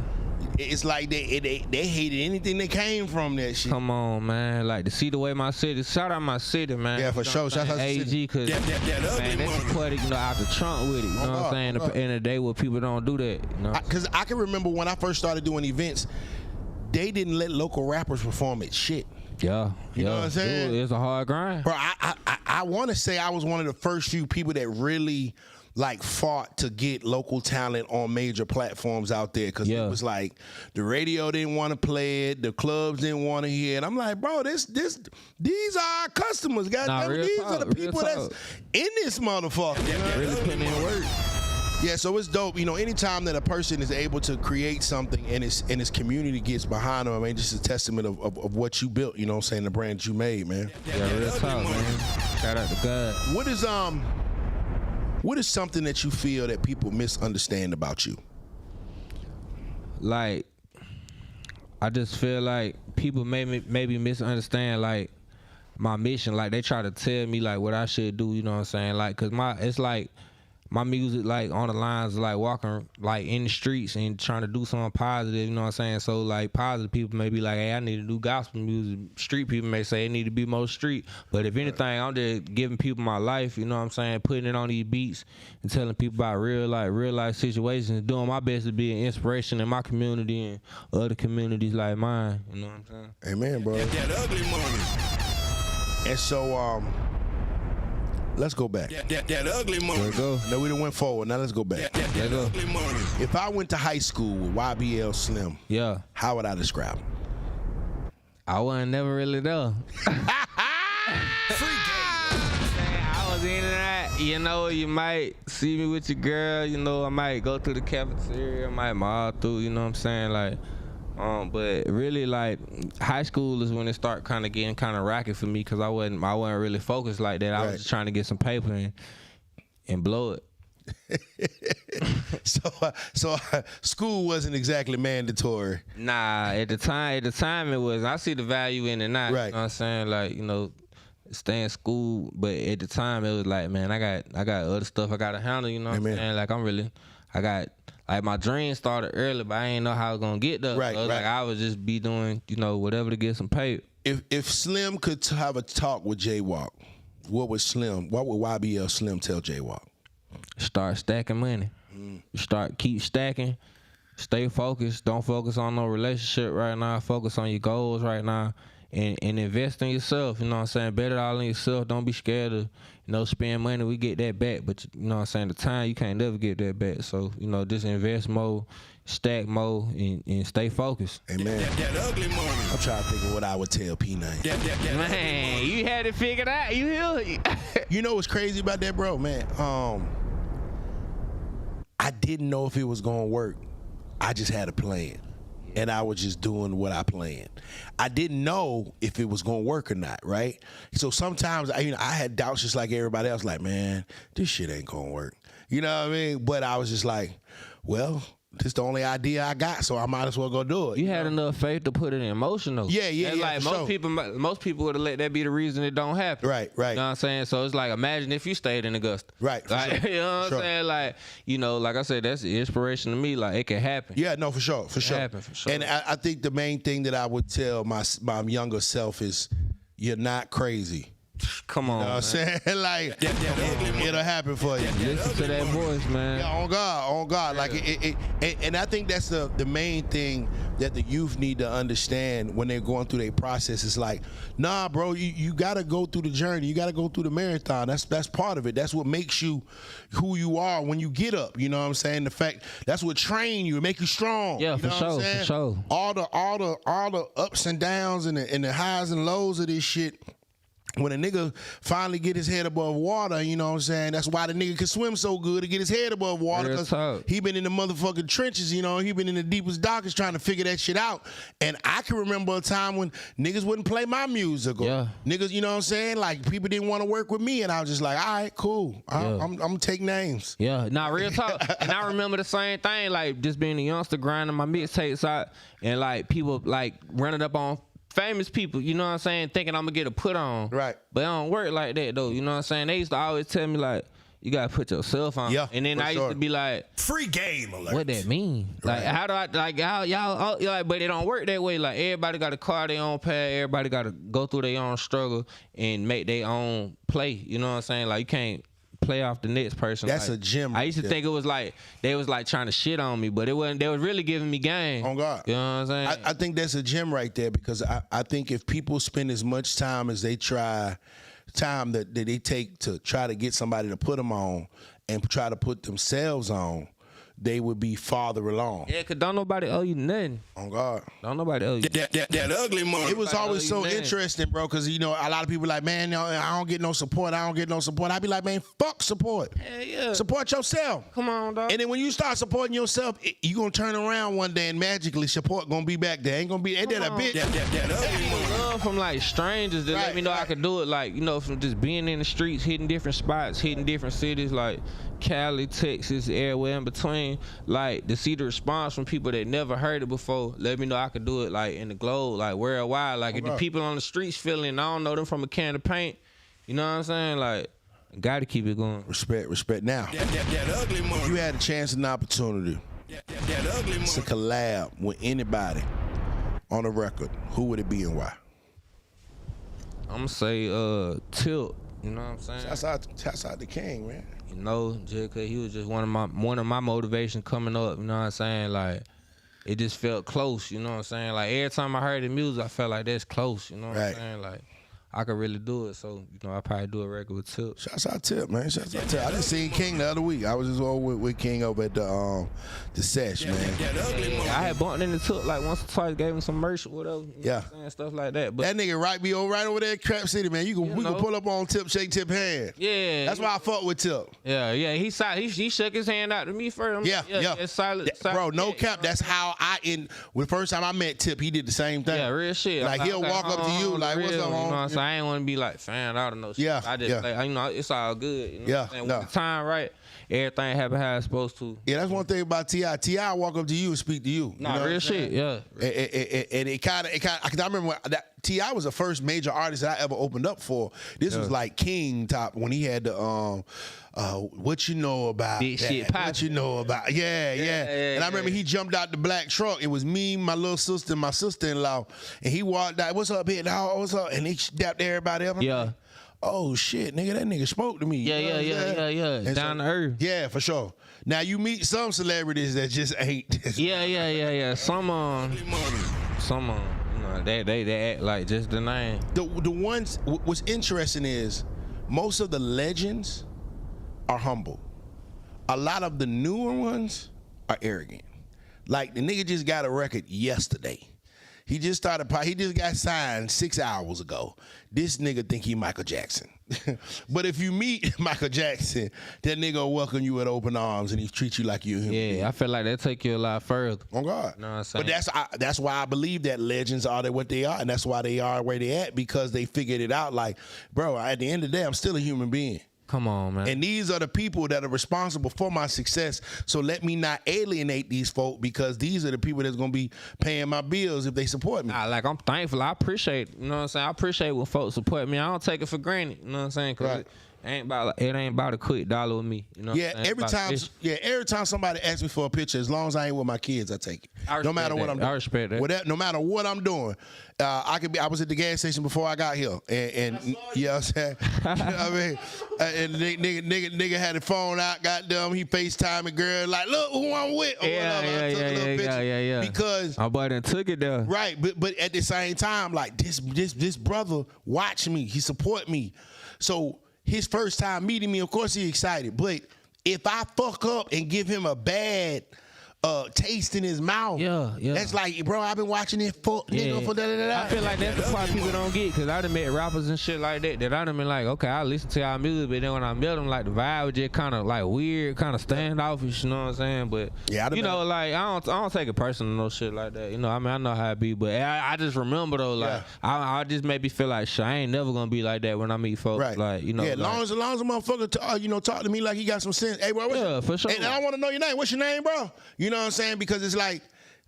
it's like they hated anything that came from that shit. Come on, man. Like, to see the way my city, shout out my city, man. Yeah, for sure. Shout out to AG, because, man, they supported, you know, out the trunk with it. You know what I'm saying? In a day where people don't do that, you know? Because I can remember when I first started doing events, they didn't let local rappers perform at shit. You know what I'm saying? Dude, it's a hard grind. Bro, I want to say I was one of the first few people that really, like, fought to get local talent on major platforms out there, because it was like the radio didn't want to play it, the clubs didn't want to hear it. I'm like, bro, these are our customers, goddamn. These are the people that's in this motherfucker. Really putting in work. Yeah, so it's dope. You know, anytime that a person is able to create something and his community gets behind them, I mean, just a testament of what you built, you know what I'm saying, the brand that you made, man. Yeah, real talk, man. Shout out to God. What is something that you feel that people misunderstand about you? Like, I just feel like people maybe misunderstand, like, my mission. Like, they try to tell me, like, what I should do, you know what I'm saying? Like, because it's like, my music, like, on the lines, like, walking, like, in the streets and trying to do something positive, you know what I'm saying? So, like, positive people may be like, hey, I need to do gospel music. Street people may say it need to be more street. But if anything, I'm just giving people my life, you know what I'm saying? Putting it on these beats and telling people about real life situations, doing my best to be an inspiration in my community and other communities like mine, you know what I'm saying? Amen, bro. That ugly money. And so, let's go back. That ugly money. Let's go. No, we done went forward. Now let's go back. That ugly money. If I went to high school with YBL Slim, how would I describe him? I wasn't never really there. I was in and out. You know, you might see me with your girl. You know, I might go to the cafeteria. I might mall through. You know what I'm saying? Like, but really, like, high school is when it start kind of getting kind of rocky for me, because I wasn't really focused like that. I was just trying to get some paper and blow it. So school wasn't exactly mandatory. Nah, at the time it was. I see the value in it now. Right. You know what I'm saying? Like, stay in school, but at the time it was like, man, I got other stuff I gotta handle, you know what I'm saying? Like I got like my dream started early, but I ain't know how I was gonna get there. Right, so right. Like I would just be doing, whatever to get some pay. If Slim could have a talk with J-Walk, what would YBL Slim tell J-Walk? Start stacking money. Keep stacking. Stay focused. Don't focus on no relationship right now. Focus on your goals right now. And invest in yourself, you know what I'm saying? Bet it all in yourself. Don't be scared to, spend money. We get that back, but you know what I'm saying? The time, you can't never get that back. So, just invest more, stack more, and stay focused. Amen. That ugly money. I'm trying to think of what I would tell P9. Man, you had it figured out. You hear? You know what's crazy about that, bro? Man, I didn't know if it was going to work. I just had a plan. And I was just doing what I planned. I didn't know if it was gonna work or not, right? So sometimes I had doubts just like everybody else, like, man, this shit ain't gonna work. You know what I mean? But I was just like, well, this is the only idea I got, so I might as well go do it. You had enough faith to put it in motion, though. Yeah. And like most people would have let that be the reason it don't happen. Right. You know what I'm saying? So it's like, imagine if you stayed in Augusta. Right. Like, you know what I'm saying? Like, like I said, that's the inspiration to me. Like, it can happen. Yeah, no, for sure. Happen, for sure. And I think the main thing that I would tell my younger self is, you're not crazy. Come on, You know what I'm saying? Like, it'll happen for you. Listen to that voice, man. Yeah, on God. Like and I think that's the main thing that the youth need to understand when they're going through their process. It's like, nah, bro, you gotta go through the journey. You gotta go through the marathon. That's part of it. That's what makes you who you are when you get up. You know what I'm saying? The fact that's what train you, make you strong. Yeah, you know for sure. All the ups and downs and the highs and lows of this shit. When a nigga finally get his head above water, you know what I'm saying? That's why the nigga can swim so good to get his head above water, because he been in the motherfucking trenches, he been in the deepest, darkest trying to figure that shit out. And I can remember a time when niggas wouldn't play my music, or niggas, you know what I'm saying? Like, people didn't want to work with me, and I was just like, all right, cool. I'm gonna take names. Yeah, nah, real talk. And I remember the same thing, like, just being a youngster grinding my mixtapes out, and like people like running up on famous people, you know what I'm saying, thinking I'm gonna get a put on. Right. But it don't work like that, though. You know what I'm saying? They used to always tell me, like, you gotta put yourself on. Yeah. And then I used to be like, Free game alert. what that mean? Like, how do I, like, how y'all, like, but it don't work that way. Like, everybody got to carve their own path. Everybody got to go through their own struggle and make their own play. You know what I'm saying? Like, you can't play off the next person. That's like, a gem. I used to think it was like they was like trying to shit on me, but it wasn't. They was really giving me game. On God. You know what I'm saying? I think that's a gem right there, because I think if people spend as much time as they that they take to try to get somebody to put them on and try to put themselves on, they would be farther along. Yeah, because don't nobody owe you nothing. On God. Don't nobody owe you. That ugly money. It was always so interesting, bro, because, a lot of people like, man, no, I don't get no support. I'd be like, man, fuck support. Hell yeah. Support yourself. Come on, dog. And then when you start supporting yourself, you going to turn around one day and magically support going to be back there. Ain't going to be, ain't that a bitch? That ugly money. Love from like strangers that let me know I could do it. Like, from just being in the streets, hitting different spots, hitting different cities, like Cali, Texas, everywhere in between. Like, to see the response from people that never heard it before, let me know I could do it, like, in the globe, like, worldwide. Like, if the people on the streets feeling, I don't know them from a can of paint, you know what I'm saying? Like, gotta keep it going. Respect. Now, That ugly money. if you had a chance and opportunity That ugly money. to collab with anybody on a record, who would it be and why? I'm gonna say Tilt, you know what I'm saying? Shouts out the King, man. Just cause he was just one of my motivations coming up, you know what I'm saying? Like, it just felt close, you know what I'm saying? Like, every time I heard the music, I felt like that's close, you know what I'm saying? Like, I could really do it, so, I probably do a record with Tip. Shouts out Tip, man. Shouts out Tip. I just seen King the other week. I was just over with King over at the sesh, man. That ugly money. I had bumped into Tip like once or twice, gave him some merch or whatever. You know what I'm saying? Stuff like that. But That nigga right over there at Crap City, man. We can pull up on Tip, shake Tip hand. yeah. That's why I fuck with Tip. Yeah. He shook his hand out to me first. I'm like, Yeah. It's solid. Bro, no yeah, cap. That's how the first time I met Tip, he did the same thing. Yeah, real shit. Like, he'll walk up to you, like, what's up, homie? saying? I ain't want to be like found out or no shit. Yeah, I just like, you know, it's all good. You know Yeah, what I'm saying? no. When the time right, everything happen how it's supposed to. Yeah, that's one thing about T.I. T.I. walk up to you and speak to you. Nah, you know real what I'm saying? shit, yeah. And it kind of, because I remember that T.I. was the first major artist that I ever opened up for. This was like King top when he had the what you know about Big that? shit What you know about yeah. And I remember he jumped out the black truck. It was me, my little sister, and my sister-in-law, and he walked out. What's up, here, dog? What's up? And he dapped everybody up. Yeah. Oh shit, nigga, that nigga spoke to me. Yeah, You know what I'm saying? yeah. And Down to earth. Yeah, for sure. Now you meet some celebrities that just ain't. Yeah. Some you know, they act like just the name. The ones what's interesting is most of the legends are humble. A lot of the newer ones are arrogant. Like the nigga just got a record yesterday. He just got signed 6 hours ago. This nigga think he Michael Jackson. But if you meet Michael Jackson, that nigga will welcome you with open arms and he treats you like you're him. Yeah, I feel like that take you a lot further. Oh God. You know what I'm saying? But that's why I believe that legends are what they are, and that's why they are where they at, because they figured it out. Like, bro, at the end of the day, I'm still a human being. Come on, man. And these are the people that are responsible for my success. So let me not alienate these folk, because these are the people that's gonna be paying my bills if they support me. Like, I'm thankful. I appreciate, you know what I'm saying? I appreciate when folks support me. I don't take it for granted, you know what I'm saying? Cause Right. it ain't about a quick dollar with me. You know Yeah, what I'm saying? every time somebody asks me for a picture, as long as I ain't with my kids, I take it. I No matter respect what that. I'm doing. I respect that. No matter what I'm doing. I was at the gas station before I got here, and you know what I'm saying? I mean, and nigga had the phone out, goddamn, he FaceTiming girl, like, look who I'm with. Or whatever. I took a little picture. Yeah. Because my boy done took it there. right, but at the same time, like this brother watch me, he support me. So his first time meeting me, of course he excited. But if I fuck up and give him a bad taste in his mouth, Yeah. that's like, bro, I've been watching this nigga for da-da-da-da. I feel like that's the part people don't get, because I done met rappers and shit like that I done been like, okay, I listen to y'all music, but then when I met them, like, the vibe was just kind of like weird, kind of standoffish, you know what I'm saying? But, Yeah, you know, like, I don't take it personal, no shit like that. You know, I mean, I know how it be, but I just remember, though, like, I just maybe feel like, shit, I ain't never gonna be like that when I meet folks. Right. Like, you know. Yeah, like, as long as a motherfucker talk to me like he got some sense. Hey, bro, for sure. And I want to know your name. What's your name, bro? You know what I'm saying? Because it's like,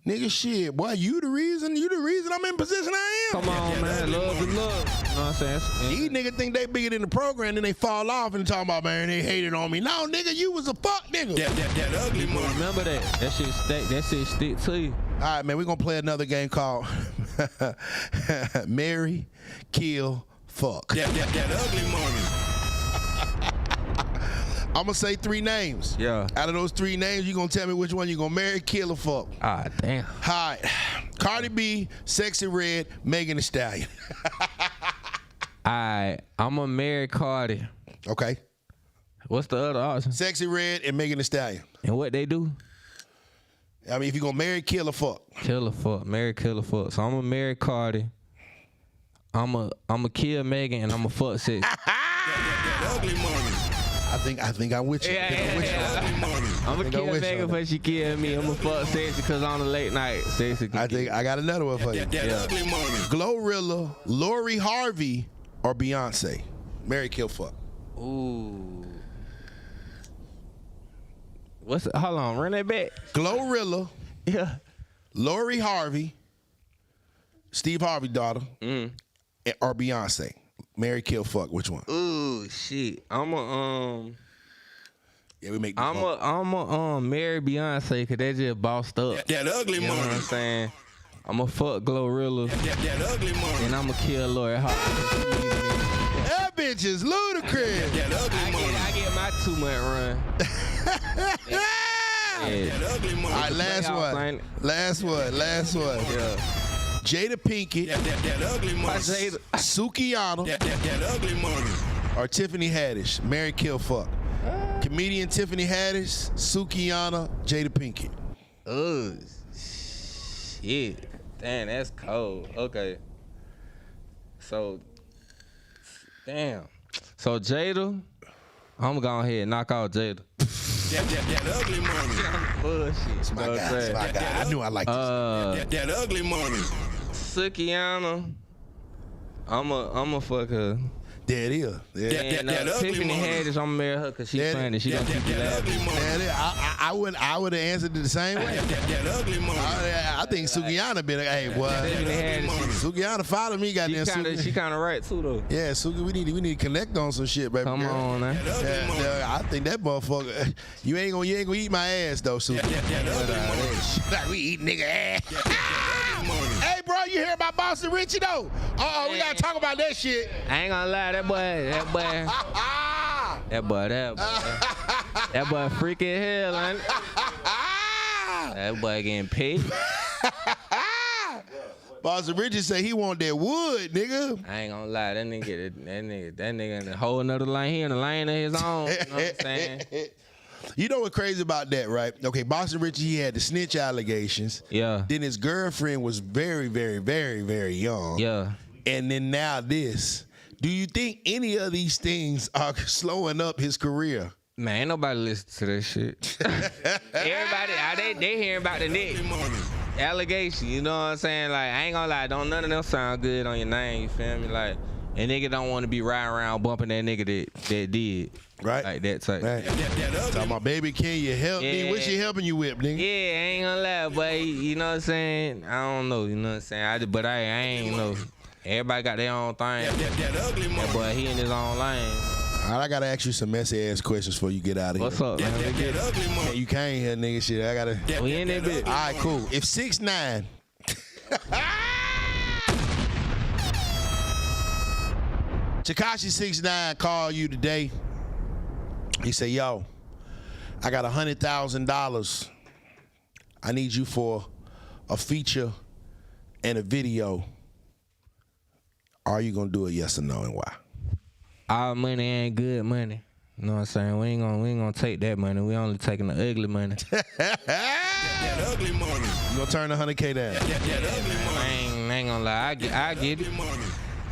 nigga, shit, boy, you the reason I'm in position I am. Come on, man. Love is love. You know what I'm saying? These niggas think they bigger than the program, then they fall off and talking about, man, they hated on me. No, nigga, you was a fuck nigga. That ugly money. Remember that. That shit stick to you. All right, man, we're going to play another game called Marry, Kill, Fuck. That ugly money. I'm going to say 3 names. Yeah. Out of those 3 names, you're going to tell me which one you're going to marry, kill, or fuck. Ah, damn. All right. Cardi B, Sexy Red, Megan Thee Stallion. Alright, I'm gonna marry Cardi. Okay. What's the other option? Sexy Red and Megan Thee Stallion. And what they do? I mean, if you're going to marry, kill, or fuck. Kill or fuck. Marry, kill or fuck. So I'm gonna marry Cardi. I'm gonna kill Megan, and I'm gonna fuck Sexy. That ugly money. I think I'm with you. I'm gonna kill Megan before she kill me. I'm gonna fuck Sexy because on the late night, Sexy can I think I got another one for you. That ugly money. Glorilla, Lori Harvey, or Beyonce? Marry, kill, fuck. Ooh. Hold on, run that back. Glorilla, Yeah. Lori Harvey, Steve Harvey's daughter, or Beyonce? Marry, kill, fuck. Which one? Ooh, shit. Yeah, we make. I'ma marry Beyonce because they just bossed up. That ugly You know what I'm money. saying? I'ma fuck Glorilla That ugly money. and I'ma kill Lori Harvey. That bitch is ludicrous. That ugly money. I get my 2-month run. Yeah. That ugly money. All right, last Playoffs, one. ain't it? Last one. Yeah. Jada Pinkett, That ugly money. Jada. Sukiyana, That ugly money. or Tiffany Haddish? Marry, kill, fuck. Comedian Tiffany Haddish, Sukiyana, Jada Pinkett. Oh, shit. Damn, that's cold. Okay. So, damn. So, Jada, I'm going to go ahead and knock out Jada. That ugly money. Bullshit. My guy, that's my guy. I knew I liked this. That ugly money. Sukiyana, I'm a fuck her. There it is. Yeah. And that ugly Tiffany money. Haddish, I'm gonna marry her because she That- funny. She gonna keep you That ugly laughing. money. There it is. I would have answered it the same way. That ugly money. I think Sugiyana been hey boy. Tiffany Haddish, Sugiyana followed me, goddamn she Sugi. kind of right too though. Yeah, Sugi, we need to connect on some shit, baby. Come girl. on, man. Yeah, I think that motherfucker. You ain't gonna eat my ass though, Sugi. Like we eat nigga ass. Hey, bro, you hear about Boston Richie though? We gotta talk about that shit. I ain't gonna lie, that boy, that boy freaking hell, man. That boy getting paid. Boston Richie say he want that wood, nigga. I ain't gonna lie, that nigga in a whole nother lane. He in a lane of his own. You know what I'm saying? You know what's crazy about that, right? Okay, Boston Richie, he had the snitch allegations. Yeah. Then his girlfriend was very, very, very, very young. Yeah. And then now this. Do you think any of these things are slowing up his career? Man, ain't nobody listen to that shit. Everybody, they hearing about the next allegation. You know what I'm saying? Like, I ain't gonna lie, don't none of them sound good on your name. You feel me? Like, a nigga don't want to be riding around bumping that nigga that did. Right. Like that type. Right. Talking about, baby, can you help me? What she helping you with, nigga? Yeah, I ain't gonna lie, but you know what I'm saying? I don't know, you know what I'm saying? I ain't know. Everybody got their own thing. That boy, he in his own lane. All right, I gotta ask you some messy ass questions before you get out of here. What's up, man? Yeah, you came here, nigga. Shit, I gotta. We in that bitch. All right, cool. If 6ix9ine Tekashi 6ix9ine called you today, he said, yo, I got $100,000. I need you for a feature and a video. Are you gonna do it, yes or no, and why? Our money ain't good money. You know what I'm saying? We ain't gonna take that money. We only taking the ugly money. That ugly money. You gonna turn the 100K down? That ugly money. I ain't gonna lie. I get it.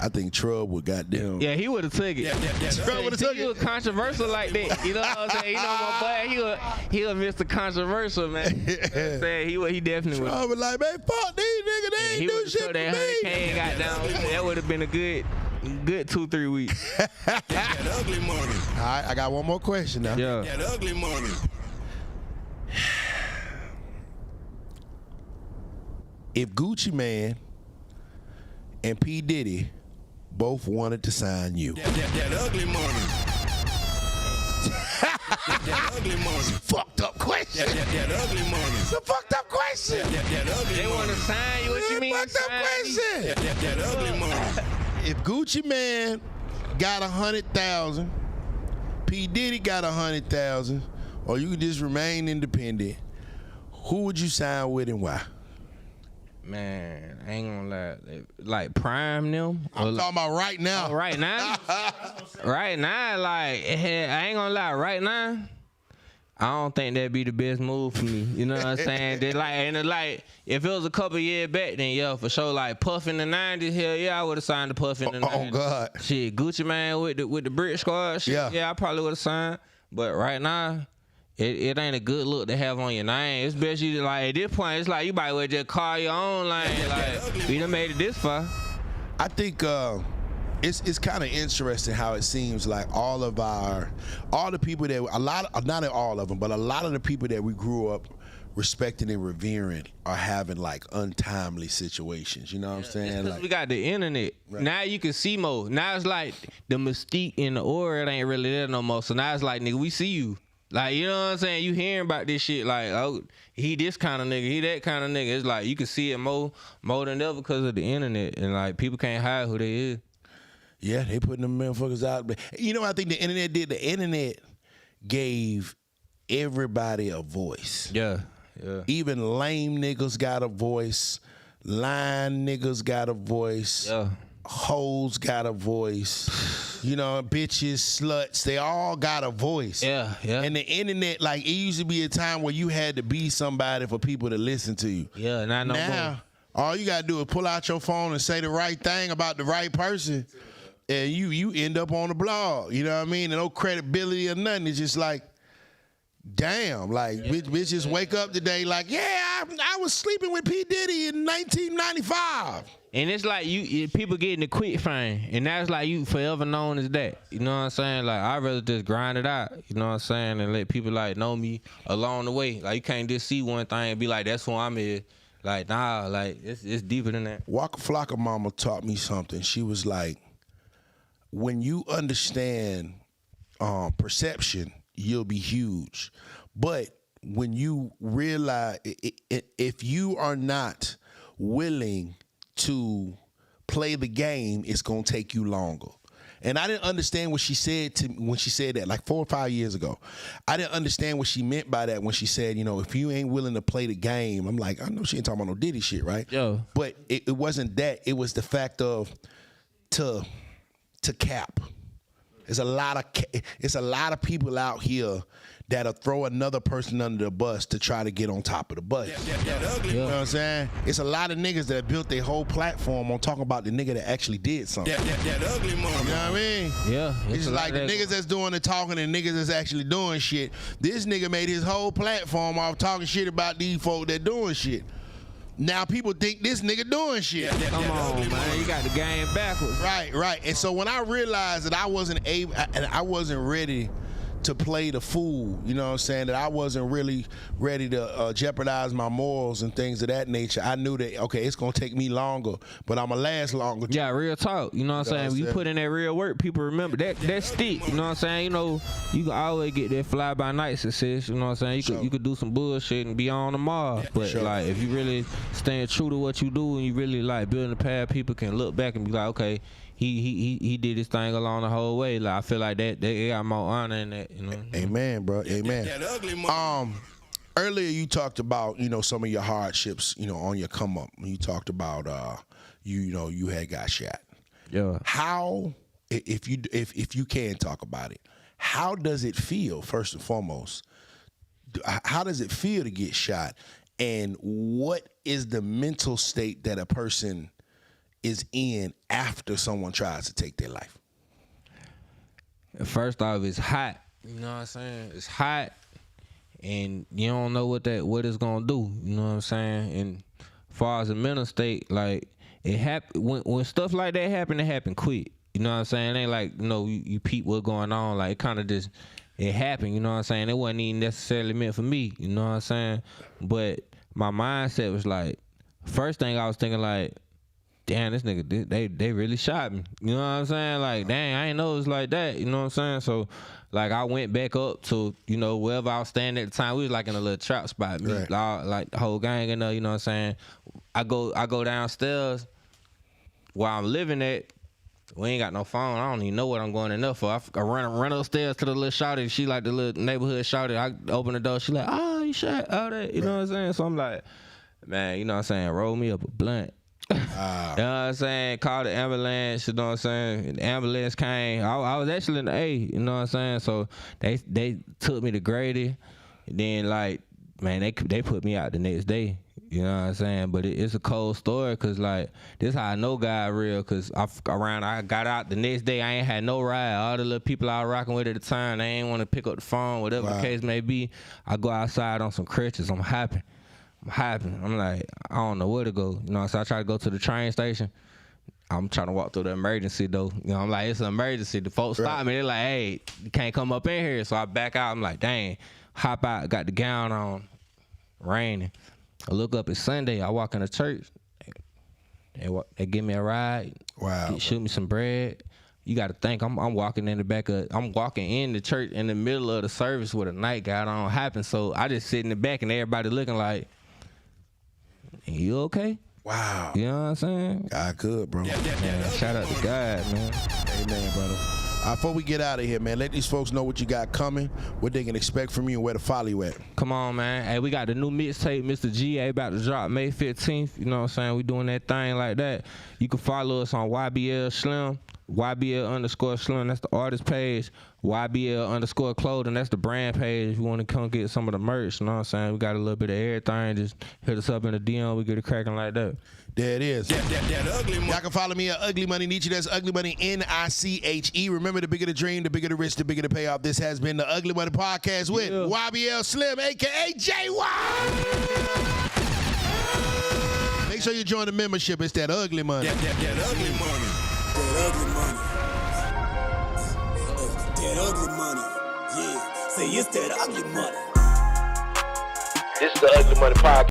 I think Trub would goddamn. Yeah, he would have took it. Trub would have took He was it. controversial like that. You know what I'm saying? You know my boy, he was Mr. Controversial, man. You know what I'm saying? He definitely would. Trub was like, man, fuck these niggas. They ain't He do would have shit took for that me. 100K got down. That would have been a good 2-3 weeks. That ugly money. All right, I got one more question now. Yeah. That ugly money. If Gucci Man and P. Diddy both wanted to sign you, That ugly money. That ugly money. fucked up question. That ugly money. It's a fucked up question. That ugly They want to sign you. What you mean? Fucked up sign me? question. That ugly money. If Gucci Man got 100,000, P. Diddy got 100,000, or you could just remain independent, who would you sign with and why? Man, I ain't gonna lie. Like prime them. I'm talking about right now. Right now, right now, like I ain't gonna lie. Right now, I don't think that'd be the best move for me. You know what I'm saying? If it was a couple years back, then yeah, for sure. Like Puff in the '90s, hell yeah, I would have signed the Puff in the '90s. Oh God. Shit, Gucci Man with the Brick Squad. Shit, Yeah. I probably would have signed. But right now, it ain't a good look to have on your name. Especially like at this point, it's like you might well just call your own lane. Like we done made it this far. I think it's kind of interesting how it seems like all the people that not all of them, but a lot of the people that we grew up respecting and revering are having like untimely situations. You know what I'm saying? Like, We got the internet. Right. Now you can see more. Now it's like the mystique and the aura it ain't really there no more. So now it's like, nigga, we see you. Like, you know what I'm saying? You hearing about this shit like, oh, he this kind of nigga, he that kind of nigga. It's like you can see it more than ever because of the internet. And like people can't hide who they is. yeah, they putting them motherfuckers out. But you know what I think the internet did? The internet gave everybody a voice. Yeah. Yeah. Even lame niggas got a voice. Lying niggas got a voice. Yeah. Hoes got a voice. You know, bitches, sluts, they all got a voice. Yeah, yeah. And the internet, like, it used to be a time where you had to be somebody for people to listen to you. Yeah, not no Now, more. all you gotta do is pull out your phone and say the right thing about the right person, and you end up on the blog. You know what I mean? And no credibility or nothing. It's just like, damn, like bitches wake up today like, yeah, I was sleeping with P. Diddy in 1995. And it's like people getting the quick fame, and that's like you forever known as that. You know what I'm saying? Like I'd rather just grind it out. You know what I'm saying? And let people like know me along the way. Like you can't just see one thing and be like, that's who I'm is. Like nah, like it's deeper than that. Waka Flocka Mama taught me something. She was like, when you understand perception, you'll be huge. But when you realize if you are not willing to play the game, it's gonna take you longer. And I didn't understand what she said to when she said that, like 4 or 5 years ago. I didn't understand what she meant by that when she said, you know, if you ain't willing to play the game. I'm like, I know she ain't talking about no Diddy shit, right? Yo. But it wasn't that. It was the fact of to cap. It's a lot of people out here that'll throw another person under the bus to try to get on top of the bus. That ugly You know money. what I'm saying? It's a lot of niggas that built their whole platform on talking about the nigga that actually did something. That ugly money. You know what I mean? Yeah. It's a lot like the of that- niggas that's doing the talking and niggas that's actually doing shit. This nigga made his whole platform off talking shit about these folk that doing shit. Now people think this nigga doing shit. Come on, man. You got the game backwards. Right. And so when I realized that I wasn't able, and I wasn't ready to play the fool, you know what I'm saying, that I wasn't really ready to jeopardize my morals and things of that nature, I knew that, okay, it's going to take me longer, but I'm going to last longer. Yeah, real talk. You know what I'm saying? When you put in that real work, people remember that stick. You know what I'm saying? You know, you can always get that fly by night success. You know what I'm saying? You could do some bullshit and be on tomorrow. But like, if you really staying true to what you do and you really like building a path, people can look back and be like, okay, he did his thing along the whole way. Like I feel like that they got more honor in that. You know? Amen, bro. Amen. That ugly money. Earlier you talked about, you know, some of your hardships, you know, on your come up. You talked about you had got shot. Yeah. How, if you can talk about it, how does it feel, first and foremost? How does it feel to get shot? And what is the mental state that a person is in after someone tries to take their life? First off, it's hot. You know what I'm saying? It's hot, and you don't know what it's gonna do. You know what I'm saying? And as far as the mental state, like it happen when stuff like that happen, it happen quick. You know what I'm saying? It ain't like, you know, you peep what's going on. Like it kind of just it happened. You know what I'm saying? It wasn't even necessarily meant for me. You know what I'm saying? But my mindset was like, first thing I was thinking like, damn, this nigga, they really shot me. You know what I'm saying? Like, dang, I ain't know it was like that. You know what I'm saying? So, like, I went back up to, you know, wherever I was standing at the time. We was like in a little trap spot. Me, Right. like the whole gang in there. You know what I'm saying? I go downstairs where I'm living at. We ain't got no phone. I don't even know what I'm going in there for. I run upstairs to the little shawty. She like the little neighborhood shawty. I open the door. She like, oh, you shot all that. You know what I'm saying? So I'm like, man, you know what I'm saying? Roll me up a blunt. You know what I'm saying? Called the ambulance, you know what I'm saying? The ambulance came. I was actually in the A, you know what I'm saying? So they took me to Grady. And then like, man, they put me out the next day. You know what I'm saying? But it's a cold story because like, this how I know God real because I got out the next day. I ain't had no ride. All the little people I was rocking with at the time, they ain't want to pick up the phone, whatever the case may be. I go outside on some crutches. I'm happy. I'm like, I don't know where to go. You know, so I try to go to the train station. I'm trying to walk through the emergency though. You know, I'm like, it's an emergency. The folks stop me. They're like, hey, you can't come up in here. So I back out. I'm like, dang, hop out, got the gown on, raining. I look up, it's Sunday. I walk in the church. They give me a ride. Wow. Shoot me some bread. You got to think, I'm walking in the back of, I'm walking in the church in the middle of the service with a nightgown on happen. So I just sit in the back and everybody looking like, you okay? Wow. You know what I'm saying? God good, bro. Man, shout out to God, man. Amen, brother. Before we get out of here, man, let these folks know what you got coming, what they can expect from you, and where to follow you at. Come on, man. Hey, we got the new mixtape, Mr. GA, about to drop May 15th. You know what I'm saying? We doing that thing like that. You can follow us on YBL Slim YBL_Slim, that's the artist page. YBL_Clothing, that's the brand page. If you want to come get some of the merch, you know what I'm saying? We got a little bit of everything. Just hit us up in the DM. We get it cracking like that. There it is. That ugly money. Y'all can follow me at Ugly Money Nietzsche. That's Ugly Money Niche. Remember, the bigger the dream, the bigger the risk, the bigger the payoff. This has been the Ugly Money Podcast with YBL Slim, a.k.a. JY. Make sure you join the membership. It's that Ugly Money. That ugly money. That ugly money. That ugly money. Yeah. Say it's that ugly money. This is the Ugly Money Podcast.